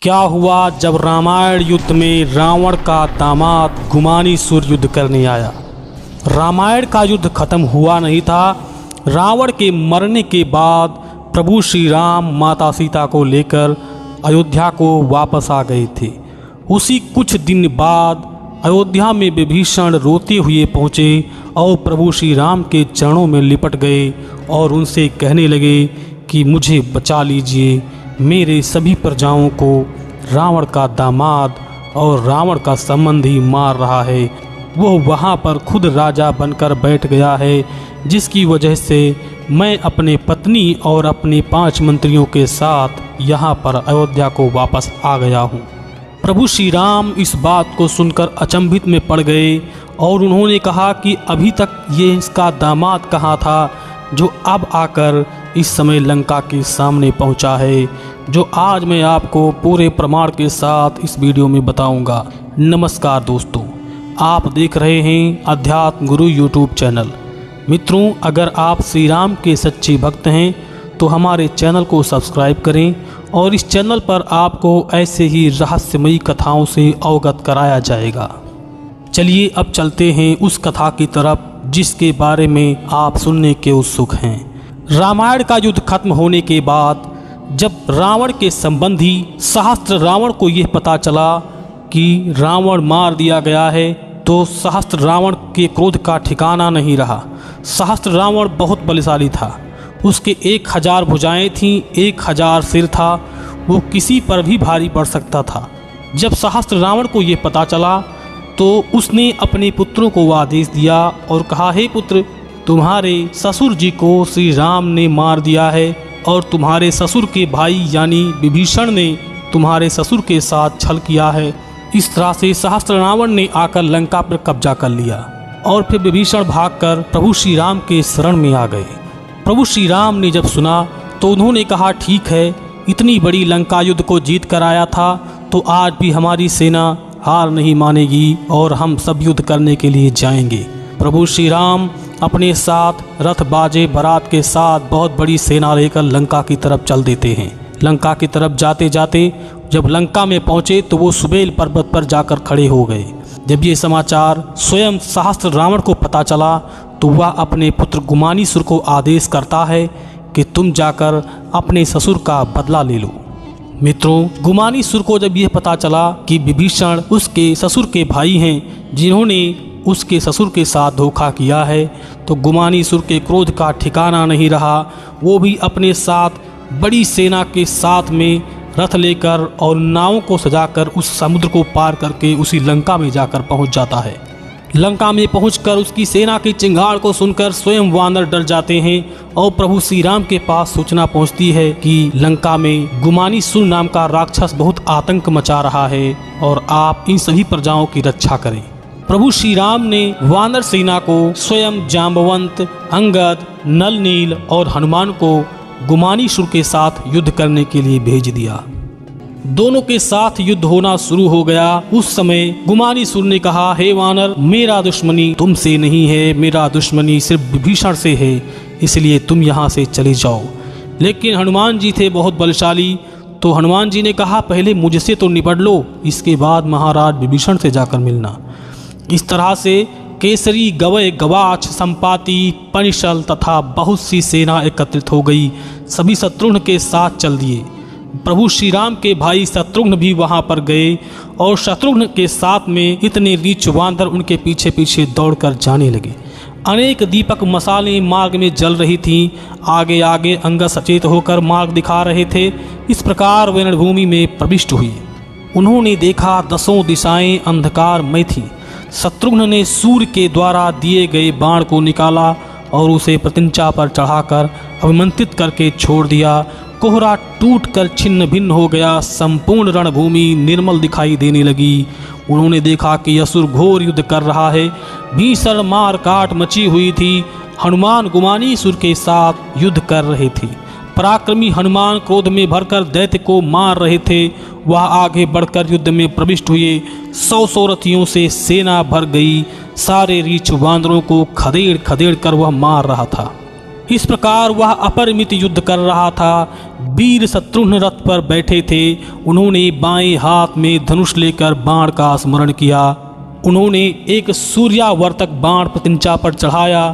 क्या हुआ जब रामायण युद्ध में रावण का दामाद गुमानीसुर युद्ध करने आया। रामायण का युद्ध खत्म हुआ नहीं था। रावण के मरने के बाद प्रभु श्री राम माता सीता को लेकर अयोध्या को वापस आ गए थे। उसी कुछ दिन बाद अयोध्या में विभीषण रोते हुए पहुँचे और प्रभु श्री राम के चरणों में लिपट गए और उनसे कहने लगे कि मुझे बचा लीजिए, मेरे सभी प्रजाओं को रावण का दामाद और रावण का संबंधी मार रहा है। वो वहाँ पर खुद राजा बनकर बैठ गया है, जिसकी वजह से मैं अपने पत्नी और अपने 5 मंत्रियों के साथ यहाँ पर अयोध्या को वापस आ गया हूँ। प्रभु श्री राम इस बात को सुनकर अचंभित में पड़ गए और उन्होंने कहा कि अभी तक ये इसका दामाद कहाँ था जो अब आकर इस समय लंका के सामने पहुंचा है, जो आज मैं आपको पूरे प्रमाण के साथ इस वीडियो में बताऊंगा। नमस्कार दोस्तों, आप देख रहे हैं अध्यात्म गुरु यूट्यूब चैनल। मित्रों, अगर आप श्री राम के सच्चे भक्त हैं तो हमारे चैनल को सब्सक्राइब करें और इस चैनल पर आपको ऐसे ही रहस्यमयी कथाओं से अवगत कराया जाएगा। चलिए अब चलते हैं उस कथा की तरफ जिसके बारे में आप सुनने के उत्सुक हैं। रामायण का युद्ध खत्म होने के बाद जब रावण के संबंधी सहस्त्र रावण को यह पता चला कि रावण मार दिया गया है, तो सहस्त्र रावण के क्रोध का ठिकाना नहीं रहा। सहस्त्र रावण बहुत बलशाली था। उसके 1000 भुजाएं थीं, 1000 सिर था। वो किसी पर भी भारी पड़ सकता था। जब सहस्त्र रावण को ये पता चला तो उसने अपने पुत्रों को आदेश दिया और कहा, हे पुत्र, तुम्हारे ससुर जी को श्री राम ने मार दिया है और तुम्हारे ससुर के भाई यानी विभीषण ने तुम्हारे ससुर के साथ छल किया है। इस तरह से सहस्त्र रावण ने आकर लंका पर कब्जा कर लिया और फिर विभीषण भागकर प्रभु श्री राम के शरण में आ गए। प्रभु श्री राम ने जब सुना तो उन्होंने कहा, ठीक है, इतनी बड़ी लंका युद्ध को जीत कर आया था तो आज भी हमारी सेना हार नहीं मानेगी और हम सब युद्ध करने के लिए जाएंगे। प्रभु श्री राम अपने साथ रथ बाजे बारात के साथ बहुत बड़ी सेना लेकर लंका की तरफ चल देते हैं। लंका की तरफ जाते जाते जब लंका में पहुंचे तो वो सुबेल पर्वत पर जाकर खड़े हो गए। जब ये समाचार स्वयं सहस्त्र रावण को पता चला तो वह अपने पुत्र गुमानीसुर को आदेश करता है कि तुम जाकर अपने ससुर का बदला ले लो। मित्रों, गुमानीसुर को जब यह पता चला कि विभीषण उसके ससुर के भाई हैं जिन्होंने उसके ससुर के साथ धोखा किया है, तो गुमानीसुर के क्रोध का ठिकाना नहीं रहा। वो भी अपने साथ बड़ी सेना के साथ में रथ लेकर और नावों को सजाकर उस समुद्र को पार करके उसी लंका में जाकर पहुंच जाता है। लंका में पहुंचकर उसकी सेना की चिंगाड़ को सुनकर स्वयं वानर डर जाते हैं और प्रभु श्री राम के पास सूचना पहुंचती है कि लंका में गुमानीसुर नाम का राक्षस बहुत आतंक मचा रहा है और आप इन सभी प्रजाओं की रक्षा करें। प्रभु श्री राम ने वानर सेना को स्वयं जाम्बवंत, अंगद, नल नील और हनुमान को गुमानीसुर के साथ युद्ध करने के लिए भेज दिया। दोनों के साथ युद्ध होना शुरू हो गया। उस समय गुमानीसुर ने कहा, हे वानर, मेरा दुश्मनी तुमसे नहीं है, मेरा दुश्मनी सिर्फ विभीषण से है, इसलिए तुम यहाँ से चले जाओ। लेकिन हनुमान जी थे बहुत बलशाली, तो हनुमान जी ने कहा, पहले मुझसे तो निपट लो, इसके बाद महाराज विभीषण से जाकर मिलना। इस तरह से केसरी, गवय, गवाक्ष, संपाति, पनिशल तथा बहुत सी सेना एकत्रित हो गई। सभी शत्रुघ्न के साथ चल दिए। प्रभु श्री राम के भाई शत्रुघ्न भी वहां पर गए और शत्रुघ्न के साथ में इतने रीछ बांधकर उनके पीछे पीछे दौड़कर जाने लगे। अनेक दीपक मसालें मार्ग में जल रही थीं। आगे आगे अंगद सचेत होकर मार्ग दिखा रहे थे। इस प्रकार वे रणभूमि में प्रविष्ट हुए। उन्होंने देखा 10 दिशाएं अंधकारमय थीं। शत्रुघ्न ने सूर्य के द्वारा दिए गए बाण को निकाला और उसे प्रतिंचा पर चढ़ाकर अभिमंत्रित करके छोड़ दिया। कोहरा टूटकर छिन्न भिन्न हो गया। संपूर्ण रणभूमि निर्मल दिखाई देने लगी। उन्होंने देखा कि असुर घोर युद्ध कर रहा है। भीषण मार काट मची हुई थी। हनुमान गुमानीसुर के साथ युद्ध कर रहे थे। पराक्रमी हनुमान क्रोध में भरकर दैत्य को मार रहे थे। वह आगे बढ़कर युद्ध में प्रविष्ट हुए। 100 रथियों से सेना भर गई। सारे रीछ वानरों को खदेड़ खदेड़ कर वह मार रहा था। इस प्रकार वह अपरिमित युद्ध कर रहा था। वीर शत्रुघ्न रथ पर बैठे थे। उन्होंने बाएं हाथ में धनुष लेकर बाण का स्मरण किया। उन्होंने एक सूर्यावर्तक बाण प्रत्यंचा पर चढ़ाया।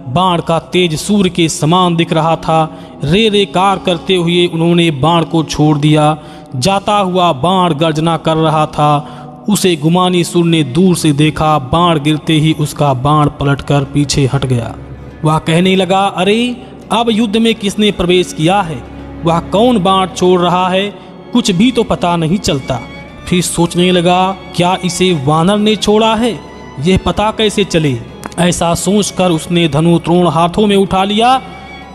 बाण का तेज सूर्य के समान दिख रहा था। रे रे कार करते हुए उन्होंने बाण को छोड़ दिया। जाता हुआ बाण गर्जना कर रहा था। उसे गुमानी सुर ने दूर से देखा। बाण गिरते ही उसका बाण पलटकर पीछे हट गया। वह कहने लगा, अरे अब युद्ध में किसने प्रवेश किया है? वह कौन बाण छोड़ रहा है? कुछ भी तो पता नहीं चलता। फिर सोचने लगा, क्या इसे वानर ने छोड़ा है? यह पता कैसे चले? ऐसा सोचकर उसने धनुद्रोण हाथों में उठा लिया।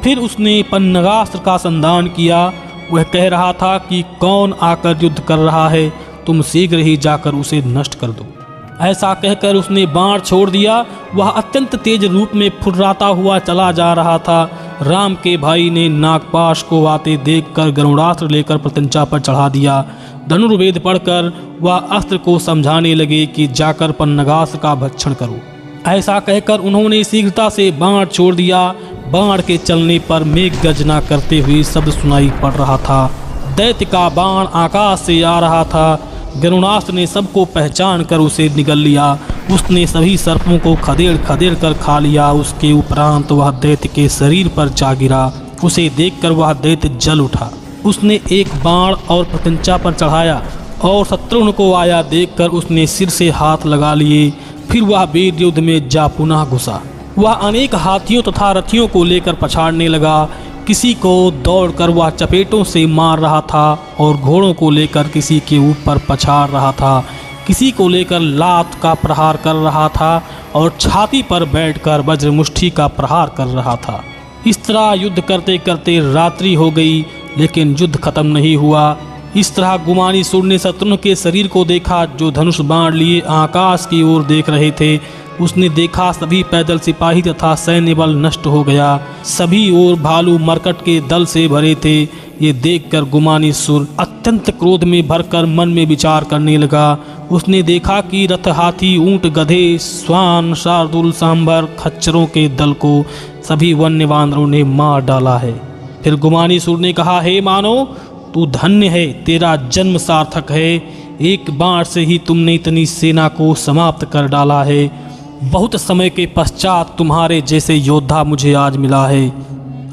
फिर उसने पन्नगास्त्र का संधान किया। वह कह रहा था कि कौन आकर युद्ध कर रहा है, तुम शीघ्र ही जाकर उसे नष्ट कर दो। ऐसा कहकर उसने बाण छोड़ दिया। वह अत्यंत तेज रूप में फुर्राता हुआ चला जा रहा था। राम के भाई ने नागपाश को आते देखकर गरुड़ास्त्र लेकर प्रत्यंचा पर चढ़ा दिया। धनुर्वेद पढ़कर वह अस्त्र को समझाने लगे कि जाकर पन्नगास्त्र का भक्षण करो। ऐसा कहकर उन्होंने शीघ्रता से बाण छोड़ दिया। बाण के चलने पर मेघ गर्जना करते हुए शब्द सुनाई पड़ रहा था। दैत्य का बाण आकाश से आ रहा था। गरुड़ास्त्र ने सबको पहचान कर उसे निगल लिया। उसने सभी सर्पों को खदेड़ खदेड़ कर खा लिया। उसके उपरांत वह दैत्य के शरीर पर जा गिरा। उसे देखकर वह दैत्य जल उठा। उसने एक बाण और प्रत्यंचा पर चढ़ाया और शत्रुघ्न को आया देखकर उसने सिर से हाथ लगा लिए। फिर वह वीर युद्ध में जा पुनः घुसा। वह अनेक हाथियों तथा रथियों को लेकर पछाड़ने लगा। किसी को दौड़कर वह चपेटों से मार रहा था और घोड़ों को लेकर किसी के ऊपर पछाड़ रहा था। किसी को लेकर लात का प्रहार कर रहा था और छाती पर बैठकर वज्रमुष्टि का प्रहार कर रहा था। इस तरह युद्ध करते करते रात्रि हो गई, लेकिन युद्ध खत्म नहीं हुआ। इस तरह गुमानी सुर ने शत्रुघ्न के शरीर को देखा, जो धनुष बाण लिए आकाश की ओर देख रहे थे। उसने देखा सभी पैदल सिपाही तथा सैन्य बल नष्ट हो गया। सभी ओर भालू मरकट के दल से भरे थे। ये देखकर गुमानी सुर अत्यंत क्रोध में भरकर मन में विचार करने लगा। उसने देखा कि रथ, हाथी, ऊंट, गधे, स्वान, शार्दुल, सांभर, खच्चरों के दल को सभी वन्य वानरों ने मार डाला है। फिर गुमानी सुर ने कहा, हे मानो, तू धन्य है, तेरा जन्म सार्थक है। एक बाण से ही तुमने इतनी सेना को समाप्त कर डाला है। बहुत समय के पश्चात तुम्हारे जैसे योद्धा मुझे आज मिला है।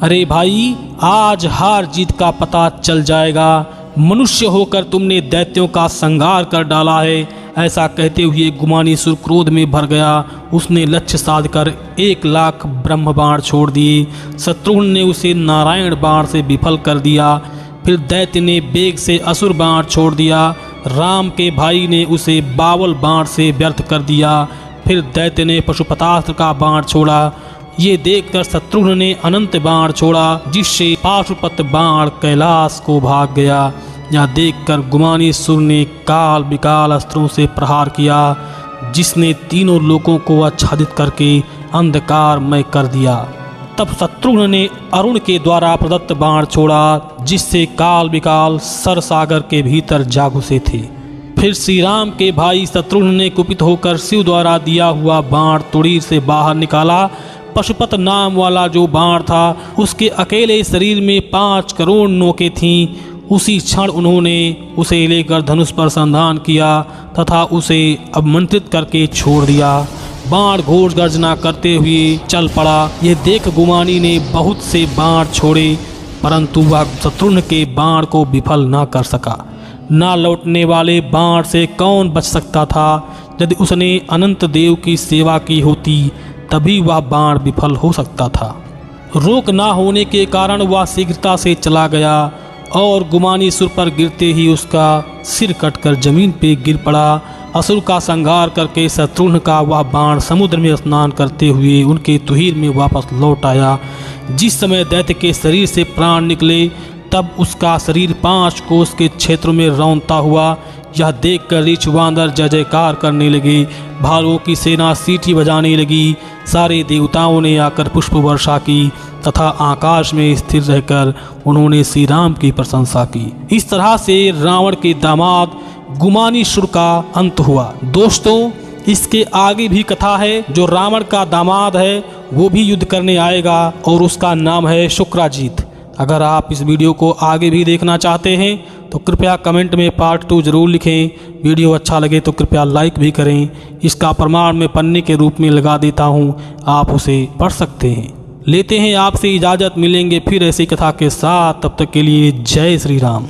अरे भाई, आज हार जीत का पता चल जाएगा। मनुष्य होकर तुमने दैत्यों का संहार कर डाला है। ऐसा कहते हुए गुमानी सुर क्रोध में भर गया। उसने लक्ष्य साधकर 1,00,000 ब्रह्म बाण छोड़ दिए। शत्रुघ्न ने उसे नारायण बाण से विफल कर दिया। फिर दैत्य ने बेग से असुर बाण छोड़ दिया। राम के भाई ने उसे बावल बाण से व्यर्थ कर दिया। फिर दैत्य ने पशुपतास्त्र का बाण छोड़ा। ये देखकर शत्रुघ्न ने अनंत बाण छोड़ा, जिससे पाशुपत बाण कैलाश को भाग गया। यह देखकर गुमानी सुर ने काल विकाल अस्त्रों से प्रहार किया, जिसने तीनों लोगों को आच्छादित करके अंधकारमय कर दिया। तब शत्रुघ्न ने अरुण के द्वारा प्रदत्त बाण छोड़ा, जिससे काल विकाल सरसागर के भीतर जा घुसे थे। फिर श्री राम के भाई शत्रुघ्न ने कुपित होकर शिव द्वारा दिया हुआ बाण तुड़ीर से बाहर निकाला। पशुपत नाम वाला जो बाण था, उसके अकेले शरीर में 5 करोड़ नोकें थीं। उसी क्षण उन्होंने उसे लेकर धनुष पर संधान किया तथा उसे अवमंत्रित करके छोड़ दिया। बाण घोष गर्जना करते हुए चल पड़ा। ये देख गुमानी ने बहुत से बाण छोड़े, परंतु वह शत्रुघ्न के बाण को विफल न कर सका। ना लौटने वाले बाण से कौन बच सकता था? यदि उसने अनंत देव की सेवा की होती, तभी वह बाण विफल हो सकता था। रोक ना होने के कारण वह शीघ्रता से चला गया और गुमानी सुर पर गिरते ही उसका सिर कटकर जमीन पे गिर पड़ा। असुर का संहार करके शत्रुघ्न का वह बाण समुद्र में स्नान करते हुए उनके तुहीर में वापस लौट आया। जिस समय दैत्य के शरीर से प्राण निकले, तब उसका शरीर 5 कोस के क्षेत्र में रौंदता हुआ। यह देखकर रीछ वानर जय जयकार करने लगे। भालुओं की सेना सीटी बजाने लगी। सारे देवताओं ने आकर पुष्प वर्षा की तथा आकाश में स्थिर रहकर उन्होंने श्री राम की प्रशंसा की। इस तरह से रावण के दामाद गुमानी सुर का अंत हुआ। दोस्तों, इसके आगे भी कथा है। जो रावण का दामाद है वो भी युद्ध करने आएगा और उसका नाम है शुक्राजीत। अगर आप इस वीडियो को आगे भी देखना चाहते हैं तो कृपया कमेंट में पार्ट 2 ज़रूर लिखें। वीडियो अच्छा लगे तो कृपया लाइक भी करें। इसका प्रमाण मैं पन्ने के रूप में लगा देता हूं, आप उसे पढ़ सकते हैं। लेते हैं आपसे इजाज़त, मिलेंगे फिर ऐसी कथा के साथ। तब तक के लिए जय श्री राम।